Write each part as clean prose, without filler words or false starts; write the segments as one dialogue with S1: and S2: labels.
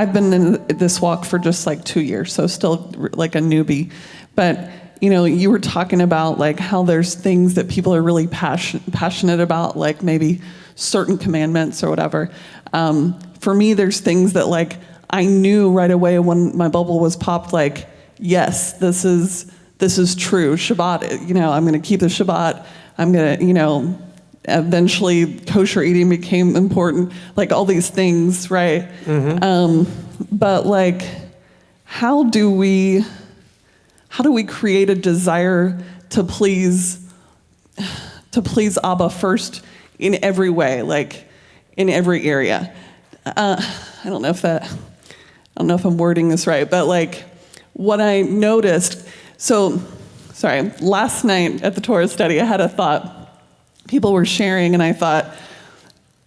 S1: I've been in this walk for just like 2 years, so still like a newbie. But, you were talking about like how there's things that people are really passionate about, like maybe certain commandments or whatever. For me, there's things that like I knew right away when my bubble was popped, like, yes, this is true. Shabbat, I'm going to keep the Shabbat. I'm going to, eventually kosher eating became important, like all these things, right? But like, how do we create a desire to please Abba first in every way, like in every area? I don't know if I'm wording this right, but like what I noticed, last night at the Torah study, I had a thought. People were sharing, and I thought,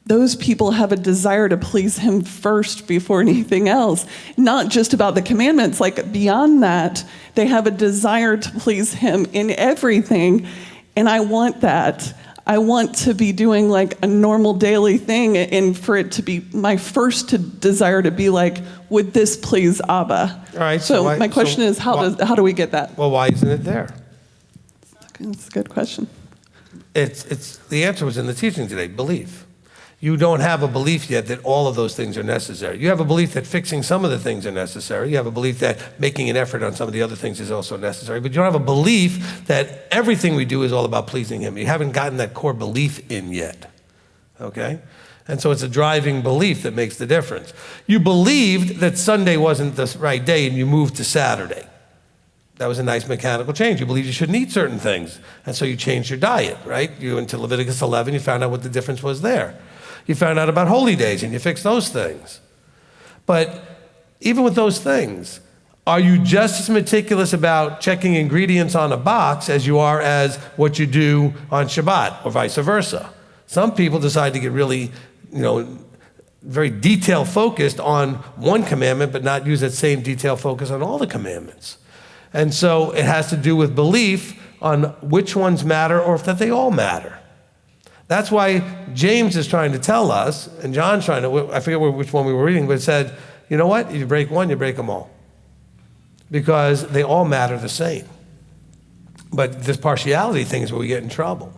S1: those people have a desire to please him first before anything else. Not just about the commandments, like beyond that, they have a desire to please him in everything. And I want that. I want to be doing like a normal daily thing, and for it to be my first desire to be like, would this please Abba?
S2: All right.
S1: So my question is, how do we get that?
S2: Well, why isn't it there?
S1: That's a good question.
S2: It's the answer was in the teaching today, belief. You don't have a belief yet that all of those things are necessary. You have a belief that fixing some of the things are necessary. You have a belief that making an effort on some of the other things is also necessary. But you don't have a belief that everything we do is all about pleasing him. You haven't gotten that core belief in yet, okay? And so it's a driving belief that makes the difference. You believed that Sunday wasn't the right day and you moved to Saturday. That was a nice mechanical change. You believed you shouldn't eat certain things. And so you changed your diet, right? You went to Leviticus 11, you found out what the difference was there. You found out about holy days and you fixed those things. But even with those things, are you just as meticulous about checking ingredients on a box as you are as what you do on Shabbat, or vice versa? Some people decide to get really, very detail focused on one commandment, but not use that same detail focus on all the commandments. And so it has to do with belief on which ones matter or if that they all matter. That's why James is trying to tell us, and John's trying to, I forget which one we were reading, but it said, you know what? If you break one, you break them all. Because they all matter the same. But this partiality thing is where we get in trouble.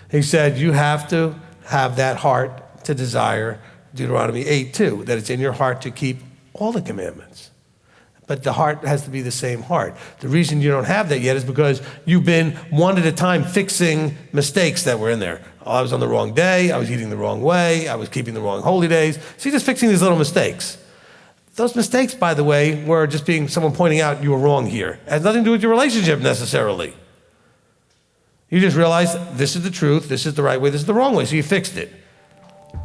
S2: He said, you have to have that heart to desire, Deuteronomy 8:2, that it's in your heart to keep all the commandments. But the heart has to be the same heart. The reason you don't have that yet is because you've been one at a time fixing mistakes that were in there. Oh, I was on the wrong day, I was eating the wrong way, I was keeping the wrong holy days. So you're just fixing these little mistakes. Those mistakes, by the way, were just being someone pointing out you were wrong here. It has nothing to do with your relationship necessarily. You just realized this is the truth, this is the right way, this is the wrong way, so you fixed it.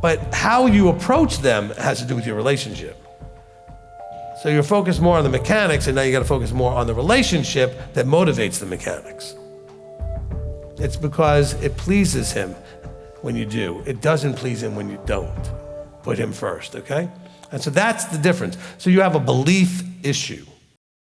S2: But how you approach them has to do with your relationship. So you're focused more on the mechanics, and now you got to focus more on the relationship that motivates the mechanics. It's because it pleases him when you do. It doesn't please him when you don't. Put him first, okay? And so that's the difference. So you have a belief issue.